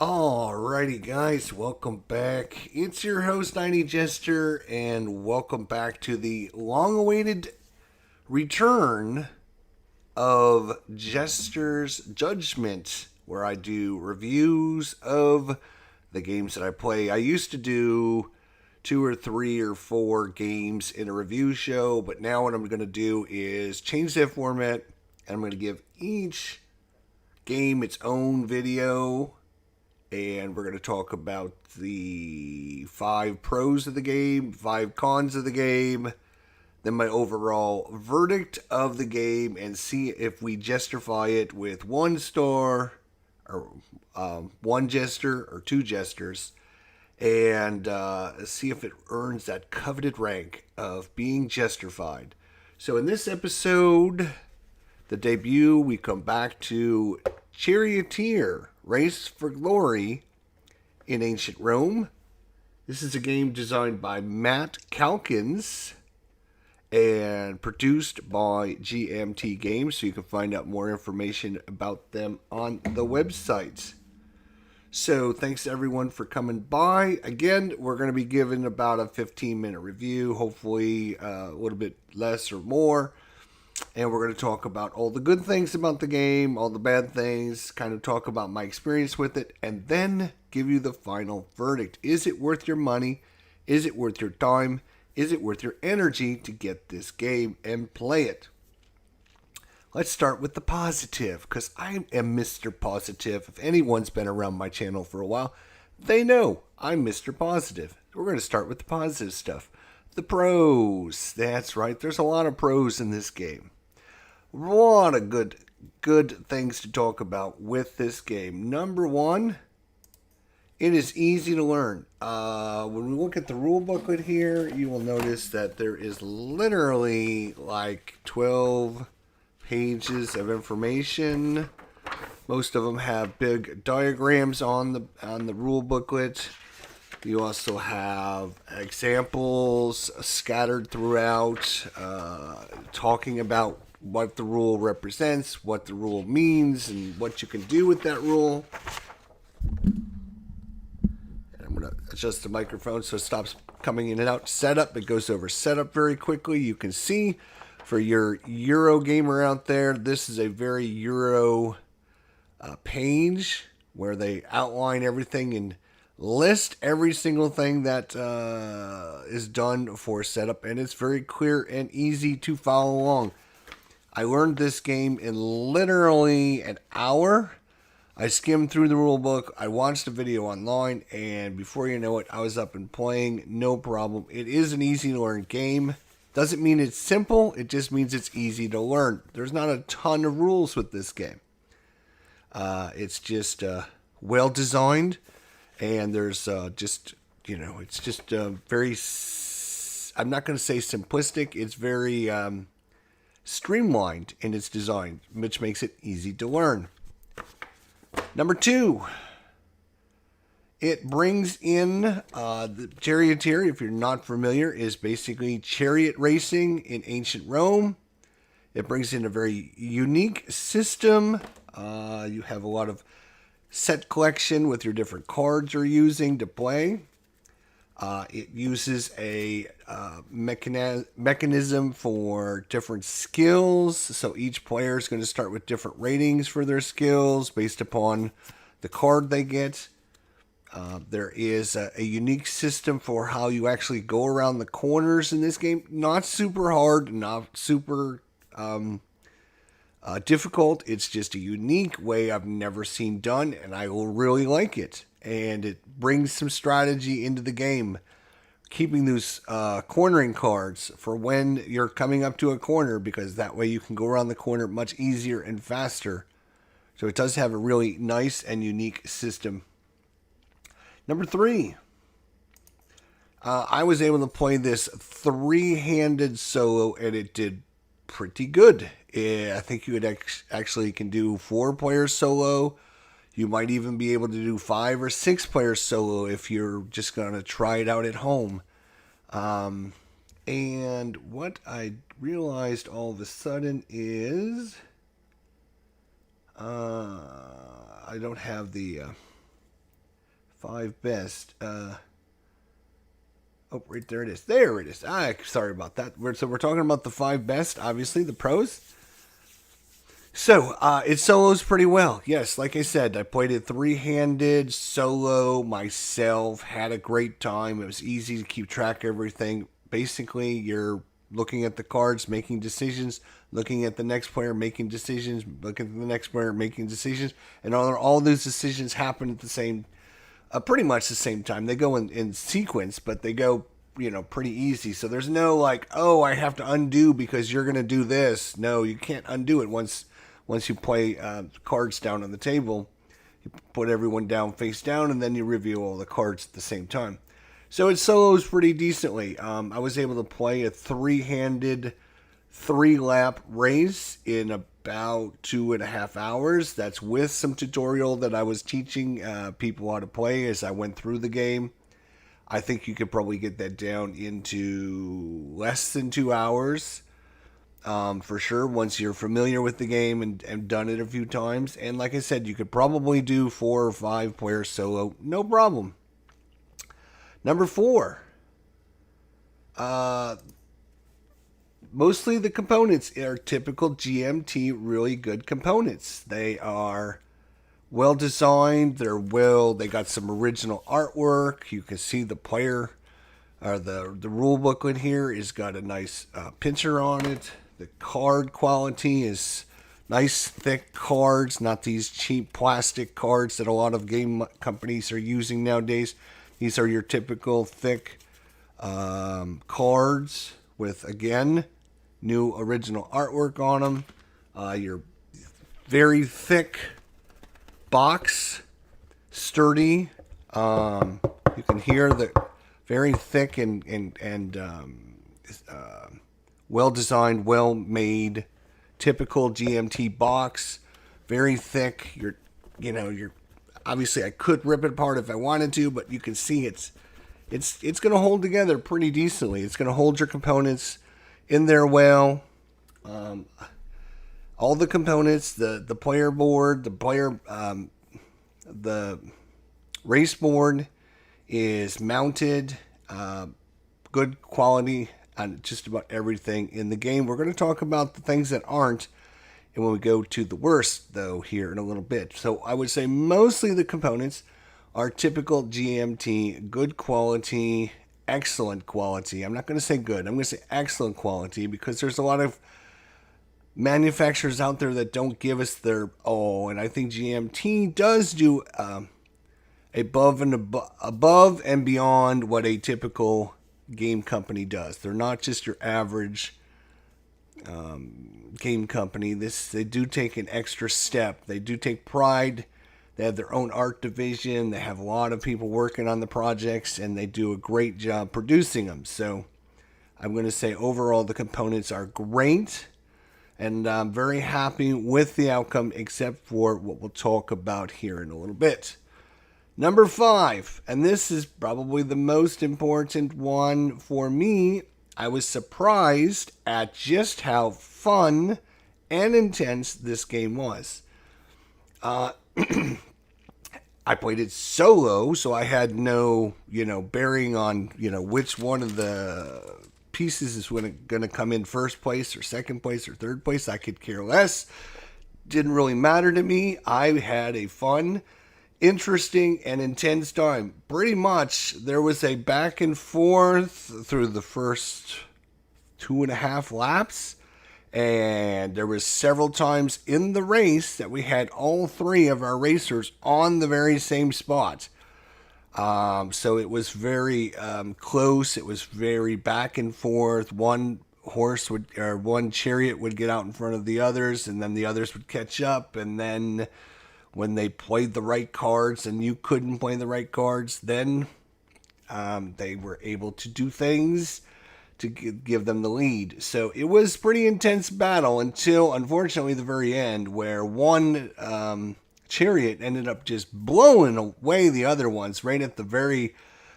Alrighty, guys, welcome back. It's your host, Jester, and welcome back to the long awaited return of Jester's Judgment, where I do reviews of the games that I play. I used to do 2 or 3 or 4 games in a review show, but now what I'm going to do is change that format, and I'm going to give each game its own video, and we're going to talk about the 5 pros of the game, 5 cons of the game, then my overall verdict of the game, and see if we justify it with 1 star, or 1 jester, or 2 jesters, and see if it earns that coveted rank of being jesterfied. So in this episode, the debut, we come back to Charioteer, Race for Glory in Ancient Rome. This is a game designed by Matt Calkins and produced by GMT Games, so you can find out more information about them on the website. So thanks to everyone for coming by. Again, we're going to be giving about a 15-minute review, hopefully a little bit less or more. And we're going to talk about all the good things about the game, all the bad things, kind of talk about my experience with it, and then give you the final verdict. Is it worth your money? Is it worth your time? Is it worth your energy to get this game and play it? Let's start with the positive, because I am Mr. Positive. If anyone's been around my channel for a while, they know I'm Mr. Positive. We're going to start with the positive stuff. The pros. That's right. There's a lot of pros in this game. A lot of good things to talk about with this game. Number 1, it is easy to learn. When we look at the rule booklet here, you will notice that there is literally like 12 pages of information. Most of them have big diagrams on the rule booklet. You also have examples scattered throughout, talking about what the rule represents, what the rule means, and what you can do with that rule. And I'm going to adjust the microphone so it stops coming in and out. Setup, it goes over setup very quickly. You can see, for your Euro gamer out there, this is a very Euro page where they outline everything and list every single thing that is done for setup, and it's very clear and easy to follow along. I learned this game in literally an hour. I skimmed through the rule book, I watched a video online, and before you know it, I was up and playing, no problem. It is an easy to learn game. Doesn't mean it's simple, it just means it's easy to learn. There's not a ton of rules with this game. It's just well designed. And there's just, it's just very, I'm not going to say simplistic, it's very streamlined in its design, which makes it easy to learn. Number 2, it brings in the Charioteer, if you're not familiar, is basically chariot racing in ancient Rome. It brings in a very unique system. You have a lot of set collection with your different cards you're using to play. It uses a mechanism for different skills. So each player is going to start with different ratings for their skills based upon the card they get. There is a unique system for how you actually go around the corners in this game. Not super hard, not super difficult. It's just a unique way I've never seen done, and I will really like it. And it brings some strategy into the game, keeping those cornering cards for when you're coming up to a corner, because that way you can go around the corner much easier and faster. So it does have a really nice and unique system. Number 3, I was able to play this 3-handed solo, and it did pretty good. I think you actually can do 4 players solo. You might even be able to do 5 or 6 players solo if you're just going to try it out at home. And what I realized all of a sudden is I don't have the 5 best. Oh, right there it is. There it is. Sorry about that. So we're talking about the 5 best, obviously, the pros. So, it solos pretty well. Yes, like I said, I played it 3-handed, solo, myself, had a great time. It was easy to keep track of everything. Basically, you're looking at the cards, making decisions, looking at the next player, making decisions, looking at the next player, making decisions, and all those decisions happen at the same, pretty much the same time. They go in sequence, but they go, pretty easy. So there's no like, oh, I have to undo because you're going to do this. No, you can't undo it once you play cards down on the table. You put everyone down face down, and then you review all the cards at the same time. So it solos pretty decently. I was able to play a 3-handed, 3-lap race in about 2.5 hours. That's with some tutorial that I was teaching people how to play as I went through the game. I think you could probably get that down into less than 2 hours. For sure, once you're familiar with the game and done it a few times. And like I said, you could probably do 4 or 5 player solo, no problem. Number 4. Mostly the components are typical GMT, really good components. They are well designed. They got some original artwork. You can see the player, or the rule booklet here has got a nice picture on it. The card quality is nice, thick cards, not these cheap plastic cards that a lot of game companies are using nowadays. These are your typical thick cards with, again, new original artwork on them. Your very thick box, sturdy. You can hear the very thick and well-designed, well-made, typical GMT box. Very thick. You're obviously I could rip it apart if I wanted to, but you can see it's going to hold together pretty decently. It's going to hold your components in there well. All the components, the player board, the race board is mounted, good quality on just about everything in the game. We're going to talk about the things that aren't, and when we go to the worst, though, here in a little bit. So I would say mostly the components are typical GMT, good quality, excellent quality. I'm not going to say good. I'm going to say excellent quality, because there's a lot of manufacturers out there that don't give us their all, and I think GMT does do above and beyond what a typical game company does. They're not just your average game company. They do take an extra step. They do take pride. They have their own art division. They have a lot of people working on the projects, and they do a great job producing them. So I'm going to say overall the components are great, and I'm very happy with the outcome, except for what we'll talk about here in a little bit. Number 5, and this is probably the most important one for me. I was surprised at just how fun and intense this game was. I played it solo, so I had no, bearing on, which one of the pieces is going to come in first place or second place or third place. I could care less. Didn't really matter to me. I had a fun, interesting, and intense time. Pretty much there was a back and forth through the first 2.5 laps, and there was several times in the race that we had all 3 of our racers on the very same spot. So it was very close. It was very back and forth. One chariot would get out in front of the others, and then the others would catch up, and then when they played the right cards and you couldn't play the right cards, then they were able to do things to give them the lead. So it was pretty intense battle until, unfortunately, the very end, where one chariot ended up just blowing away the other ones right at the very,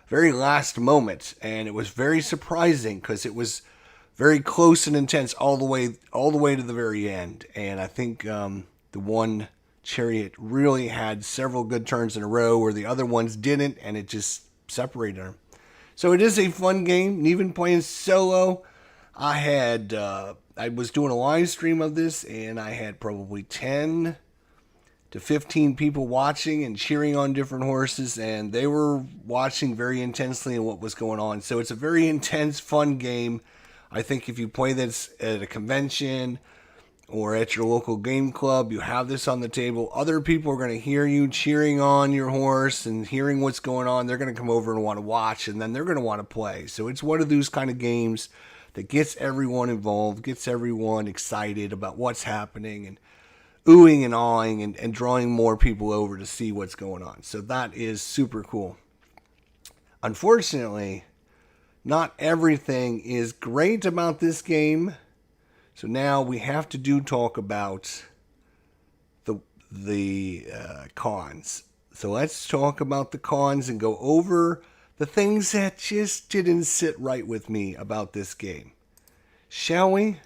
very last moment. And it was very surprising because it was very close and intense all the way to the very end. And I think the one Chariot really had several good turns in a row where the other ones didn't, and it just separated them. So it is a fun game. And even playing solo, I was doing a live stream of this, and I had probably 10 to 15 people watching and cheering on different horses, and they were watching very intensely in what was going on. So it's a very intense, fun game. I think if you play this at a convention or at your local game club, you have this on the table, other people are going to hear you cheering on your horse and hearing what's going on. They're going to come over and want to watch, and then they're going to want to play. So it's one of those kind of games that gets everyone involved, gets everyone excited about what's happening, and oohing and awing and drawing more people over to see what's going on. So that is super cool. Unfortunately, not everything is great about this game. So now we have to talk about the cons. So let's talk about the cons and go over the things that just didn't sit right with me about this game. Shall we?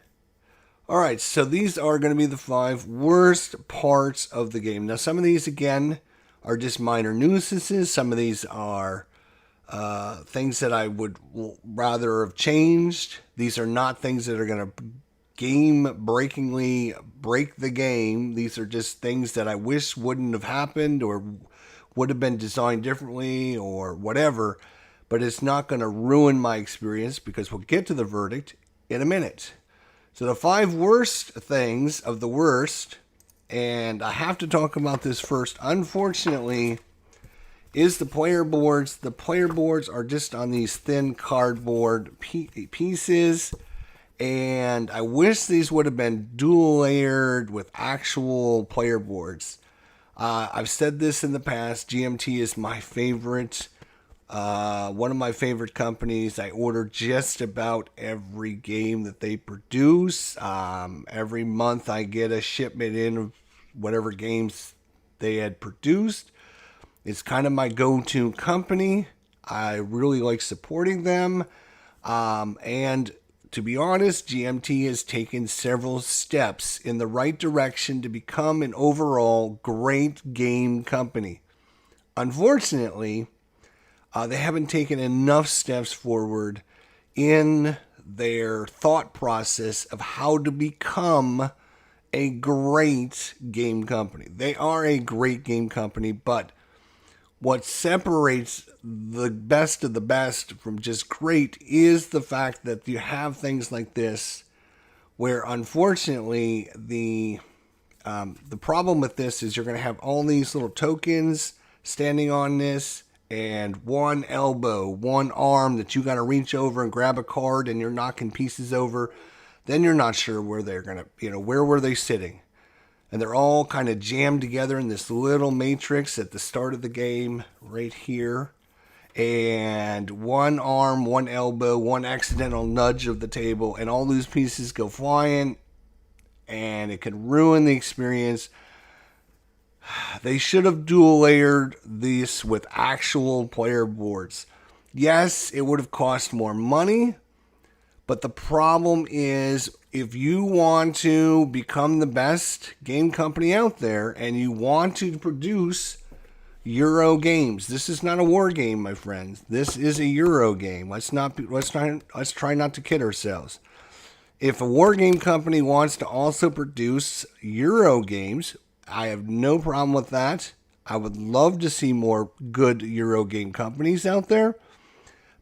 All right, so these are going to be the 5 worst parts of the game. Now, some of these, again, are just minor nuisances. Some of these are things that I would rather have changed. These are not things that are going to game-breakingly break the game. These are just things that I wish wouldn't have happened or would have been designed differently or whatever. But it's not going to ruin my experience because we'll get to the verdict in a minute. So the 5 worst things of the worst, and I have to talk about this first, unfortunately, is the player boards. The player boards are just on these thin cardboard pieces, and I wish these would have been dual layered with actual player boards. I've said this in the past, GMT is my favorite. One of my favorite companies. I order just about every game that they produce. Every month I get a shipment in of whatever games they had produced. It's kind of my go-to company. I really like supporting them. And to be honest, GMT has taken several steps in the right direction to become an overall great game company. Unfortunately, they haven't taken enough steps forward in their thought process of how to become a great game company. They are a great game company, but what separates the best of the best from just great is the fact that you have things like this where, unfortunately, the problem with this is you're going to have all these little tokens standing on this, and one elbow, one arm that you got to reach over and grab a card, and you're knocking pieces over. Then you're not sure where they're going to, where were they sitting? And they're all kind of jammed together in this little matrix at the start of the game right here. And one arm, one elbow, one accidental nudge of the table, and all those pieces go flying, and it can ruin the experience. They should have dual layered this with actual player boards. Yes, it would have cost more money, but the problem is if you want to become the best game company out there and you want to produce Euro games, this is not a war game, my friends. This is a Euro game. Let's try not to kid ourselves. If a war game company wants to also produce Euro games, I have no problem with that. I would love to see more good Euro game companies out there.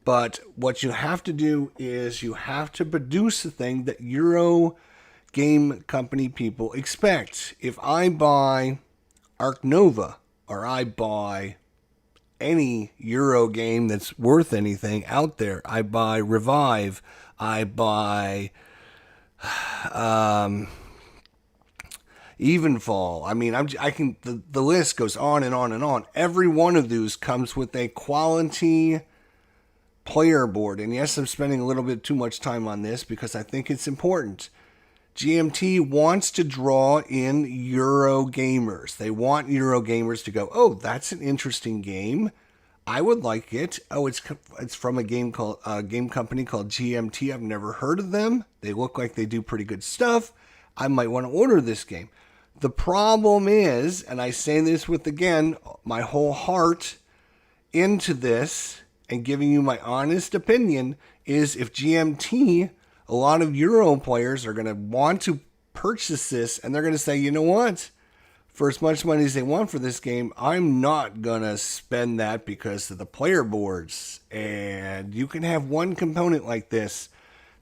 But what you have to do is you have to produce the thing that Euro game company people expect. If I buy Arc Nova or I buy any Euro game that's worth anything out there, I buy Revive, I buy Evenfall. I mean, the list goes on and on and on. Every one of those comes with a quality player board. And yes, I'm spending a little bit too much time on this because I think it's important. GMT wants to draw in Euro gamers. They want Euro gamers to go, oh, that's an interesting game. I would like it. Oh, it's from a game company called GMT. I've never heard of them. They look like they do pretty good stuff. I might want to order this game. The problem is, and I say this with, again, my whole heart into this and giving you my honest opinion, is if GMT, a lot of Euro players are going to want to purchase this and they're going to say, you know what? For as much money as they want for this game, I'm not going to spend that because of the player boards. And you can have one component like this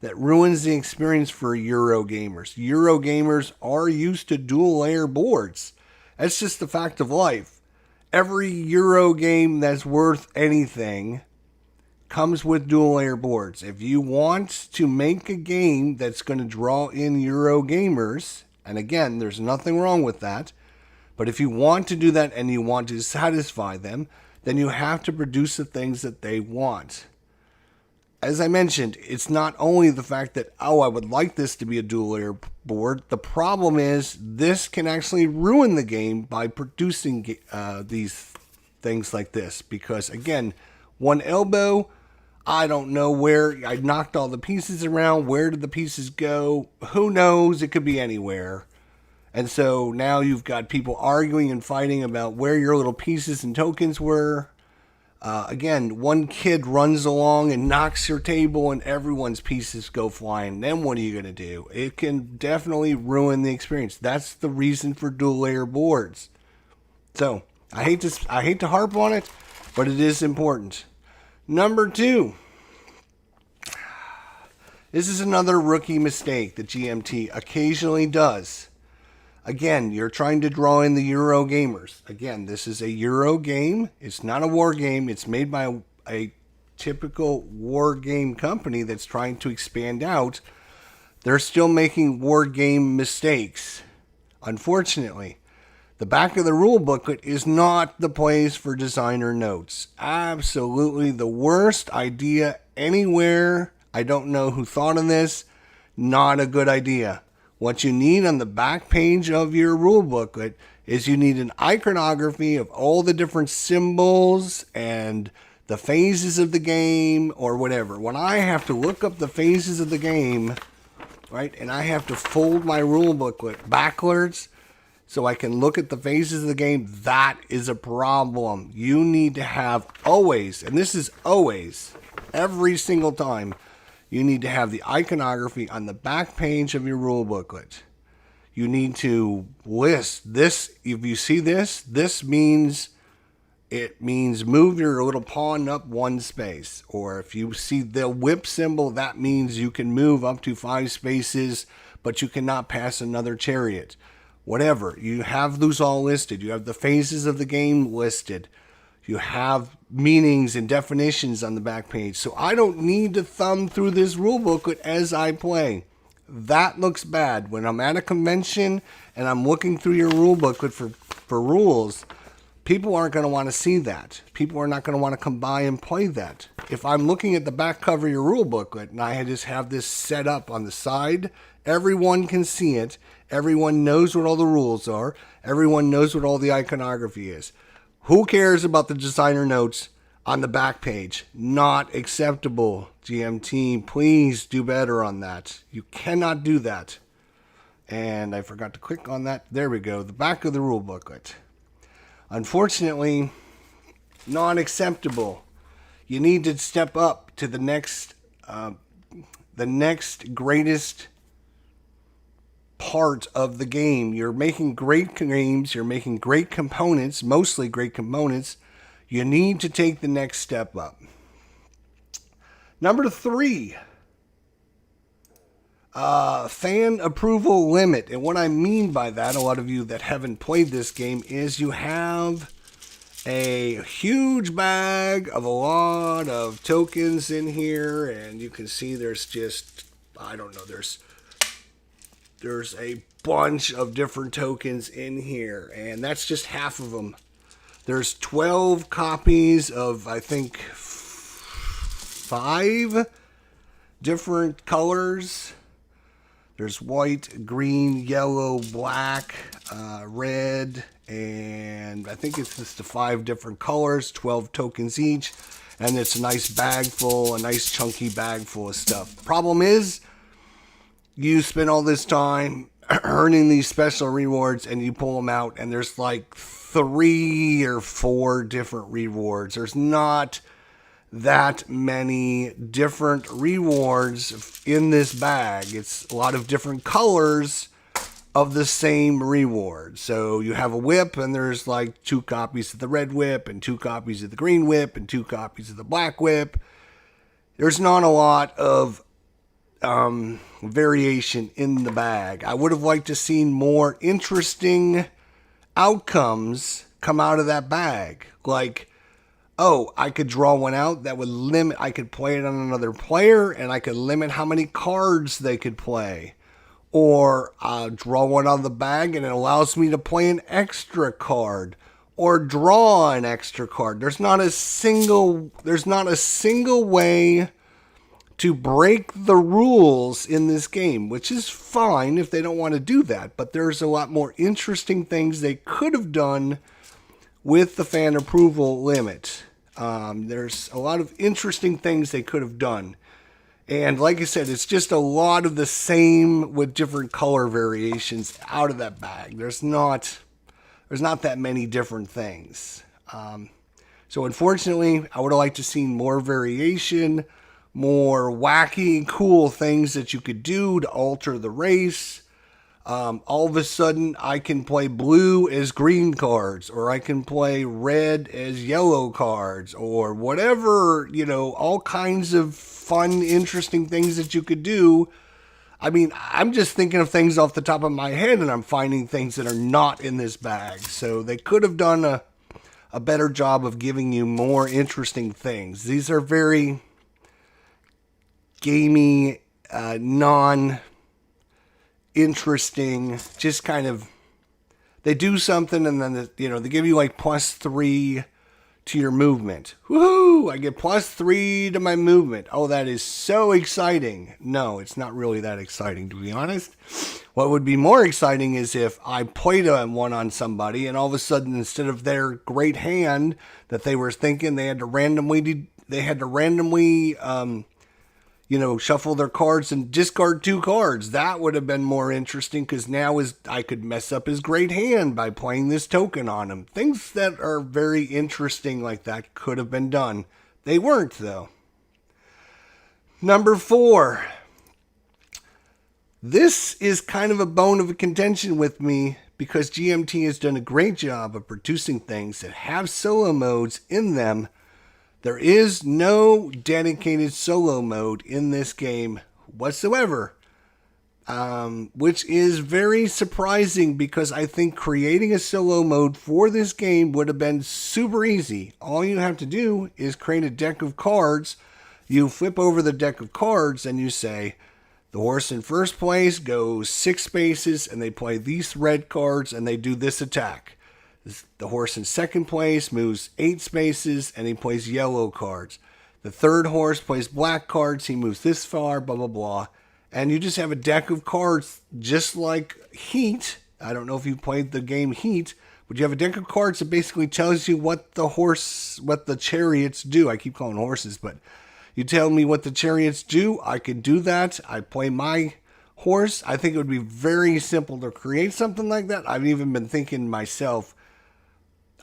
that ruins the experience for Euro gamers. Euro gamers are used to dual layer boards. That's just the fact of life. Every Euro game that's worth anything comes with dual layer boards. If you want to make a game that's going to draw in Euro gamers, and again, there's nothing wrong with that, but if you want to do that and you want to satisfy them, then you have to produce the things that they want. As I mentioned, it's not only the fact that, oh, I would like this to be a dual layer board. The problem is this can actually ruin the game by producing these things like this. Because, again, one elbow, I don't know where. I knocked all the pieces around. Where did the pieces go? Who knows? It could be anywhere. And so now you've got people arguing and fighting about where your little pieces and tokens were. Again, one kid runs along and knocks your table and everyone's pieces go flying. Then what are you going to do? It can definitely ruin the experience. That's the reason for dual layer boards. So I hate to harp on it, but it is important. Number 2. This is another rookie mistake that GMT occasionally does. Again, you're trying to draw in the Euro gamers. Again, this is a Euro game. It's not a war game. It's made by a typical war game company that's trying to expand out. They're still making war game mistakes. Unfortunately, the back of the rule booklet is not the place for designer notes. Absolutely the worst idea anywhere. I don't know who thought of this. Not a good idea. What you need on the back page of your rule booklet is you need an iconography of all the different symbols and the phases of the game or whatever. When I have to look up the phases of the game, right, and I have to fold my rule booklet backwards so I can look at the phases of the game, that is a problem. You need to have always, and this is always, every single time, you need to have the iconography on the back page of your rule booklet. You need to list this. If you see this, it means move your little pawn up 1 space. Or if you see the whip symbol, that means you can move up to 5 spaces, but you cannot pass another chariot. Whatever. You have those all listed. You have the phases of the game listed. You have meanings and definitions on the back page. So I don't need to thumb through this rule booklet as I play. That looks bad. When I'm at a convention and I'm looking through your rule booklet for rules, people aren't going to want to see that. People are not going to want to come by and play that. If I'm looking at the back cover of your rule booklet and I just have this set up on the side, everyone can see it. Everyone knows what all the rules are. Everyone knows what all the iconography is. Who cares about the designer notes on the back page? Not acceptable. GMT, please do better on that. You cannot do that. And I forgot to click on that. There we go. The back of the rule booklet. Unfortunately, not acceptable. You need to step up to the next greatest part of the game. You're making great games, you're making great components, mostly great components. You need to take the next step up. Number 3, fan approval limit. And what I mean by that, a lot of you that haven't played this game, is you have a huge bag of a lot of tokens in here, and you can see there's just, I don't know, there's a bunch of different tokens in here, and that's just half of them. There's 12 copies of, I think, 5 different colors. There's white, green, yellow, black, red, and I think it's just the 5 different colors, 12 tokens each, and it's a nice bag full, a nice chunky bag full of stuff. Problem is, you spend all this time earning these special rewards, and you pull them out, and there's like 3 or 4 different rewards. There's not that many different rewards in this bag. It's a lot of different colors of the same reward. So you have a whip, and there's like 2 copies of the red whip, and 2 copies of the green whip, and 2 copies of the black whip. There's not a lot of variation in the bag. I would have liked to seen more interesting outcomes come out of that bag. Like, oh, I could draw one out that would limit, I could play it on another player, and I could limit how many cards they could play. Or draw one out of the bag and it allows me to play an extra card. Or draw an extra card. There's not a single way to break the rules in this game, which is fine if they don't want to do that. But there's a lot more interesting things they could have done with the fan approval limit. There's a lot of interesting things they could have done. And like I said, it's just a lot of the same with different color variations out of that bag. There's not that many different things. So unfortunately, I would have liked to see more variation, more wacky, cool things that you could do to alter the race. All of a sudden, I can play blue as green cards, or I can play red as yellow cards, or whatever, all kinds of fun, interesting things that you could do. I mean, I'm just thinking of things off the top of my head, and I'm finding things that are not in this bag. So they could have done a better job of giving you more interesting things. These are very gamey, non-interesting, just kind of, they do something and then, they give you like +3 to your movement. Woohoo! I get +3 to my movement. Oh, that is so exciting. No, it's not really that exciting, to be honest. What would be more exciting is if I played one on somebody and all of a sudden, instead of their great hand that they were thinking, they had to randomly shuffle their cards and discard 2 cards. That would have been more interesting, because now I could mess up his great hand by playing this token on him. Things that are very interesting like that could have been done. They weren't, though. Number 4. This is kind of a bone of contention with me, because GMT has done a great job of producing things that have solo modes in them. There is no dedicated solo mode in this game whatsoever, which is very surprising, because I think creating a solo mode for this game would have been super easy. All you have to do is create a deck of cards. You flip over the deck of cards and you say, the horse in first place goes 6 spaces and they play these red cards and they do this attack. The horse in second place moves 8 spaces and he plays yellow cards. The third horse plays black cards. He moves this far, blah, blah, blah. And you just have a deck of cards just like Heat. I don't know if you played the game Heat, but you have a deck of cards that basically tells you what the chariots do. I keep calling horses, but you tell me what the chariots do. I can do that. I play my horse. I think it would be very simple to create something like that. I've even been thinking myself,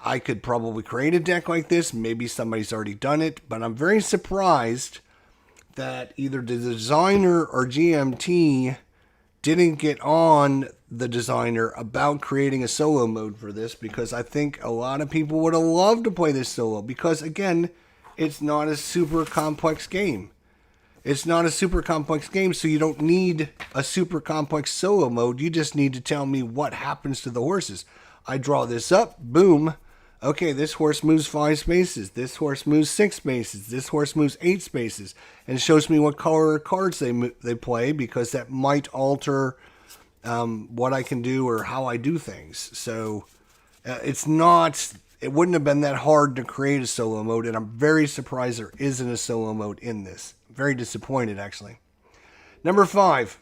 I could probably create a deck like this. Maybe somebody's already done it, but I'm very surprised that either the designer or GMT didn't get on the designer about creating a solo mode for this, because I think a lot of people would have loved to play this solo, because again, it's not a super complex game. It's not a super complex game, so you don't need a super complex solo mode. You just need to tell me what happens to the horses. I draw this up, boom. Okay, this horse moves 5 spaces. This horse moves 6 spaces. This horse moves 8 spaces. And it shows me what color cards they play, because that might alter what I can do or how I do things. So it wouldn't have been that hard to create a solo mode, and I'm very surprised there isn't a solo mode in this. Very disappointed, actually. Number 5.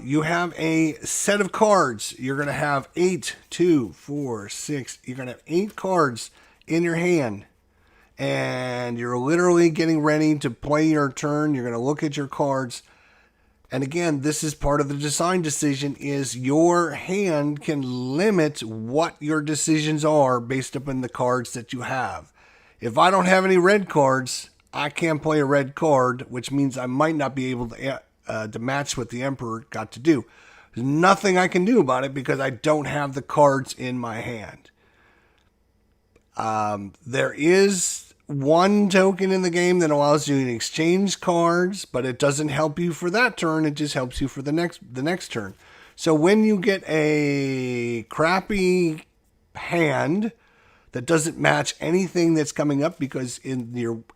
You have a set of cards. You're going to have 8, 2, 4, 6. You're going to have 8 cards in your hand. And you're literally getting ready to play your turn. You're going to look at your cards. And again, this is part of the design decision, is your hand can limit what your decisions are based upon the cards that you have. If I don't have any red cards, I can't play a red card, which means I might not be able to match what the Emperor got to do. There's nothing I can do about it because I don't have the cards in my hand. There is one token in the game that allows you to exchange cards, but it doesn't help you for that turn. It just helps you for the next turn. So when you get a crappy hand that doesn't match anything that's coming up, because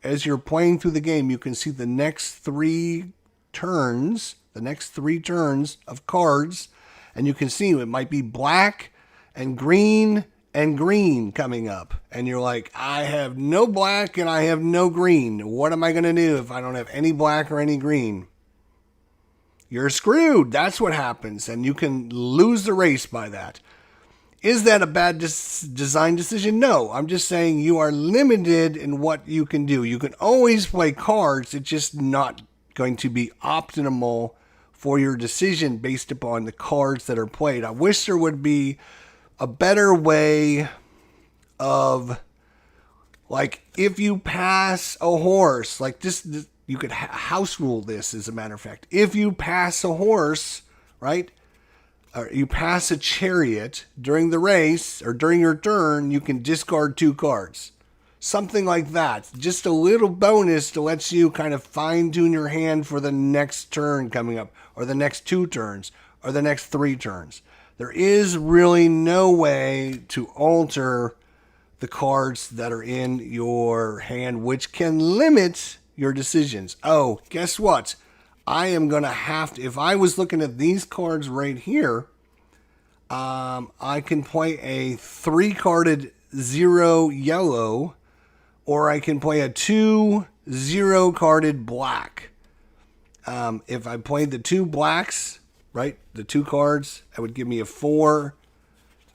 as you're playing through the game, you can see the next three turns of cards, and you can see it might be black and green coming up, and you're like, I have no black and I have no green. What am I going to do if I don't have any black or any green? You're screwed. That's what happens, and you can lose the race by that. Is that a bad design decision? No, I'm just saying you are limited in what you can do. You can always play cards. It's just not going to be optimal for your decision based upon the cards that are played. I wish there would be a better way of, like, if you pass a horse, like this you could house rule this, as a matter of fact. If you pass a horse, right, or you pass a chariot during the race or during your turn, you can discard 2 cards. Something like that. Just a little bonus to let you kind of fine-tune your hand for the next turn coming up, or the next 2 turns, or the next 3 turns. There is really no way to alter the cards that are in your hand, which can limit your decisions. Oh, guess what? I am going to have to, if I was looking at these cards right here, I can play a 3-carded 0 yellow, or I can play a 2 0-carded black. If I played the 2 blacks, right, the 2 cards, that would give me a 4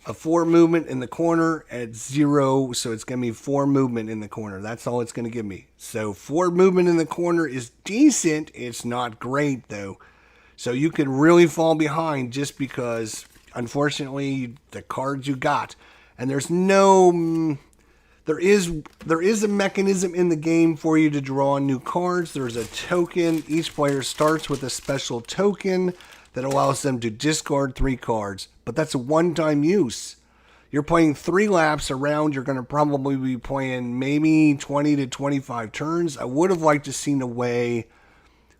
movement in the corner at 0, so it's going to be 4 movement in the corner. That's all it's going to give me. So 4 movement in the corner is decent. It's not great, though. So you can really fall behind just because, unfortunately, the cards you got. And there's no... There is a mechanism in the game for you to draw new cards. There's a token. Each player starts with a special token that allows them to discard 3 cards. But that's a one-time use. You're playing 3 laps around. You're going to probably be playing maybe 20 to 25 turns. I would have liked to seen a way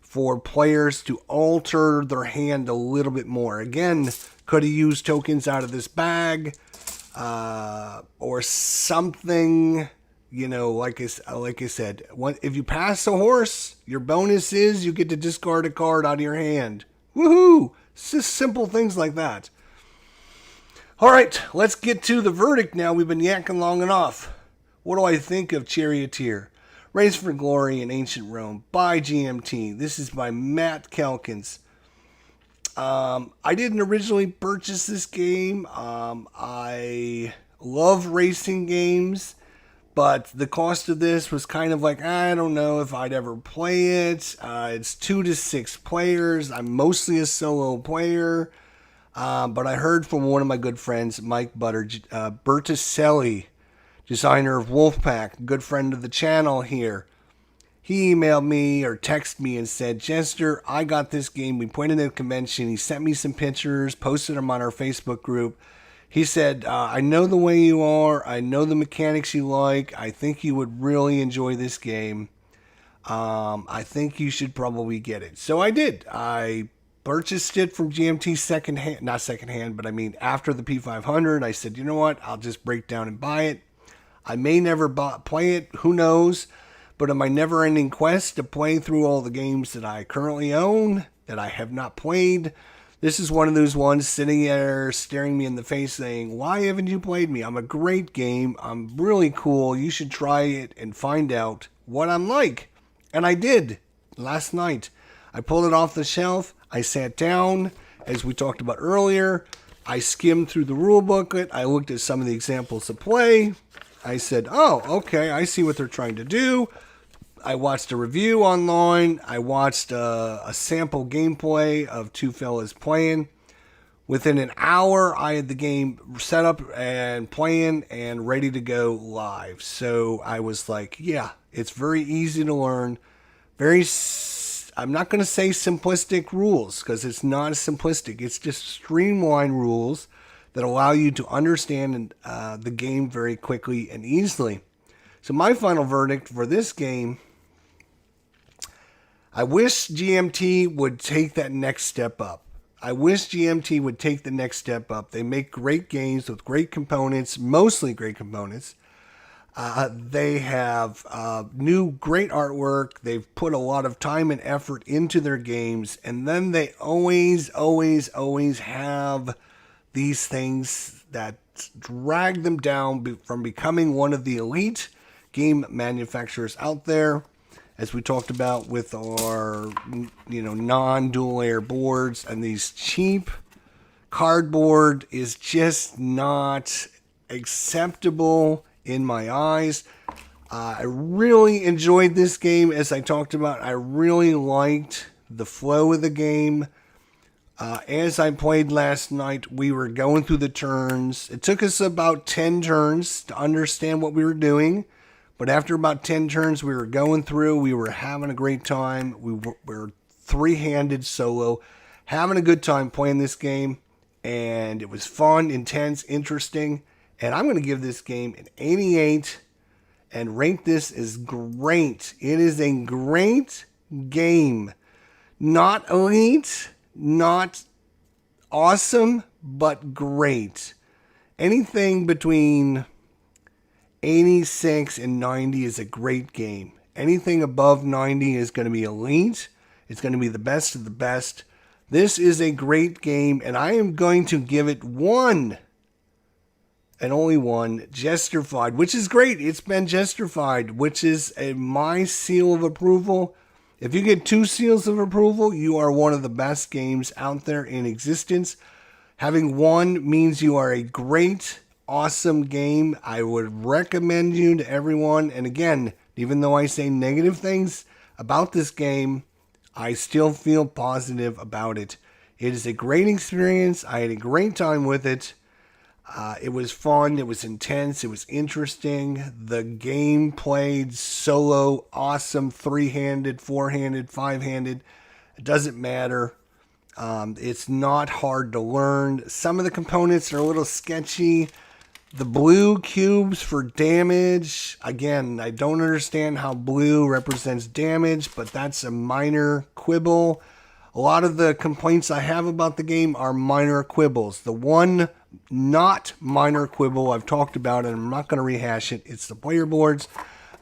for players to alter their hand a little bit more. Again, could have used tokens out of this bag, or something, you know, like I said, if you pass a horse, your bonus is you get to discard a card out of your hand. Woohoo! It's just simple things like that. All right, let's get to the verdict now. We've been yakking long enough. What do I think of Charioteer? Race for Glory in Ancient Rome by GMT. This is by Matt Kelkins. I didn't originally purchase this game. I love racing games, but the cost of this was kind of like, I don't know if I'd ever play it. It's 2 to 6 players. I'm mostly a solo player, but I heard from one of my good friends, Mike Berticelli, designer of Wolfpack, good friend of the channel here. He emailed me or texted me and said, Jester, I got this game. We played it at a convention. He sent me some pictures, posted them on our Facebook group. He said, I know the way you are. I know the mechanics you like. I think you would really enjoy this game. I think you should probably get it. So I did. I purchased it from GMT secondhand, not secondhand, but I mean after the P500. I said, you know what? I'll just break down and buy it. I may never play it. Who knows? But in my never-ending quest to play through all the games that I currently own, that I have not played, this is one of those ones sitting there staring me in the face saying, why haven't you played me? I'm a great game. I'm really cool. You should try it and find out what I'm like. And I did last night. I pulled it off the shelf. I sat down, as we talked about earlier. I skimmed through the rule booklet. I looked at some of the examples of play. I said, oh, okay, I see what they're trying to do. I watched a review online. I watched a sample gameplay of two fellas playing. Within an hour, I had the game set up and playing and ready to go live. So I was like, yeah, it's very easy to learn. I'm not going to say simplistic rules because it's not simplistic. It's just streamlined rules that allow you to understand the game very quickly and easily. So my final verdict for this game, I wish GMT would take that next step up. I wish GMT would take the next step up. They make great games with great components, mostly great components. They have new great artwork. They've put a lot of time and effort into their games. And then they always have these things that drag them down from becoming one of the elite game manufacturers out there. As we talked about with our, non-dual layer boards, and these cheap cardboard is just not acceptable in my eyes. I really enjoyed this game, as I talked about. I really liked the flow of the game. As I played last night, we were going through the turns. It took us about 10 turns to understand what we were doing. But after about 10 turns, we were going through. We were having a great time. We were three-handed solo, having a good time playing this game. And it was fun, intense, interesting. And I'm going to give this game an 88 and rate this as great. It is a great game. Not elite, not awesome, but great. Anything between 86 and 90 is a great game. Anything above 90 is going to be elite. It's going to be the best of the best. This is a great game, and I am going to give it one, and only one, Jesterfied, which is great. It's been Jesterfied, which is my seal of approval. If you get 2 seals of approval, you are one of the best games out there in existence. Having 1 means you are a great, awesome game. I would recommend you to everyone. And again, even though I say negative things about this game, I still feel positive about it. It is a great experience. I had a great time with it. It was fun. It was intense. It was interesting. The game played solo, awesome, 3-handed, 4-handed, 5-handed. It doesn't matter. It's not hard to learn. Some of the components are a little sketchy. The blue cubes for damage. Again, I don't understand how blue represents damage, but that's a minor quibble. A lot of the complaints I have about the game are minor quibbles. The one not minor quibble I've talked about, and I'm not going to rehash it, it's the player boards.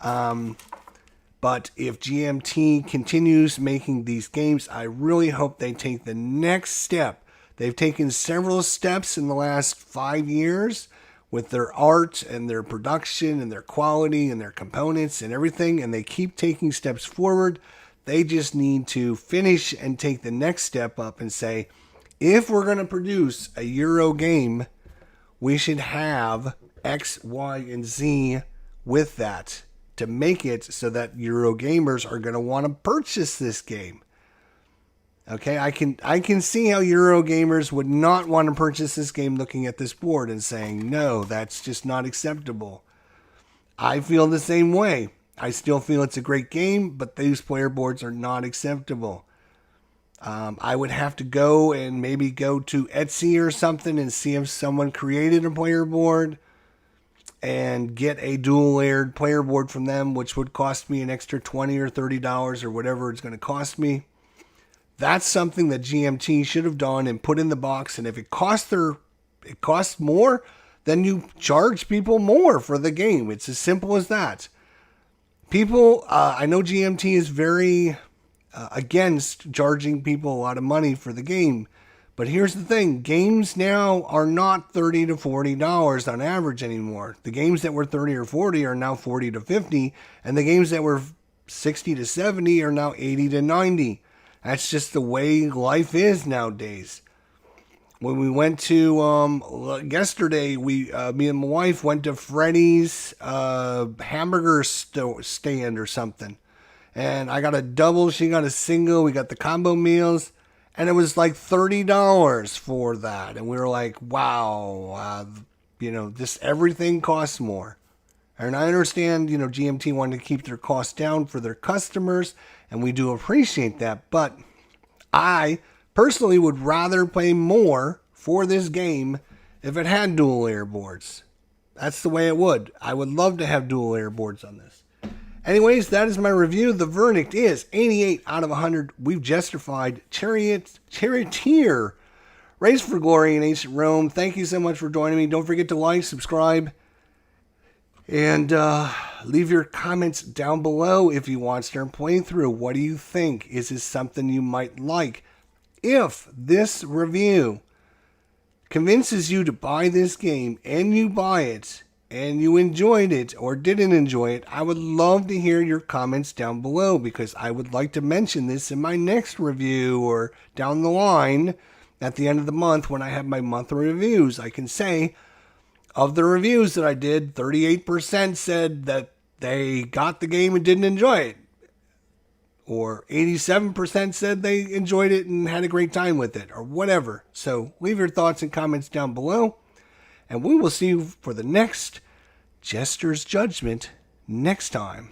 But if GMT continues making these games, I really hope they take the next step. They've taken several steps in the last 5 years with their art and their production and their quality and their components and everything, and they keep taking steps forward. They just need to finish and take the next step up and say, if we're going to produce a Euro game, we should have X, Y, and Z with that to make it so that Euro gamers are going to want to purchase this game. Okay, I can see how Euro gamers would not want to purchase this game looking at this board and saying, no, that's just not acceptable. I feel the same way. I still feel it's a great game, but these player boards are not acceptable. I would have to go and maybe go to Etsy or something and see if someone created a player board and get a dual layered player board from them, which would cost me an extra $20 or $30 or whatever it's going to cost me. That's something that GMT should have done and put in the box. And if it costs more, then you charge people more for the game. It's as simple as that. People, I know GMT is very against charging people a lot of money for the game. But here's the thing. Games now are not $30 to $40 on average anymore. The games that were 30 or 40 are now 40 to 50. And the games that were 60 to 70 are now 80 to 90. That's just the way life is nowadays. When we went to, yesterday, me and my wife went to Freddy's hamburger stand or something. And I got a double, she got a single, we got the combo meals, and it was like $30 for that. And we were like, wow, this everything costs more. And I understand, GMT wanted to keep their costs down for their customers, and we do appreciate that. But I personally would rather pay more for this game if it had dual layer boards. That's the way it would. I would love to have dual layer boards on this. Anyways, that is my review. The verdict is 88 out of 100. We've Jesterfied Charioteer. Race for Glory in Ancient Rome. Thank you so much for joining me. Don't forget to like, subscribe, and leave your comments down below if you watched our playthrough. What do you think? Is this something you might like? If this review convinces you to buy this game and you buy it and you enjoyed it or didn't enjoy it, I would love to hear your comments down below, because I would like to mention this in my next review or down the line at the end of the month when I have my monthly reviews. I can say, of the reviews that I did, 38% said that they got the game and didn't enjoy it. Or 87% said they enjoyed it and had a great time with it, or whatever. So leave your thoughts and comments down below, and we will see you for the next Jester's Judgment next time.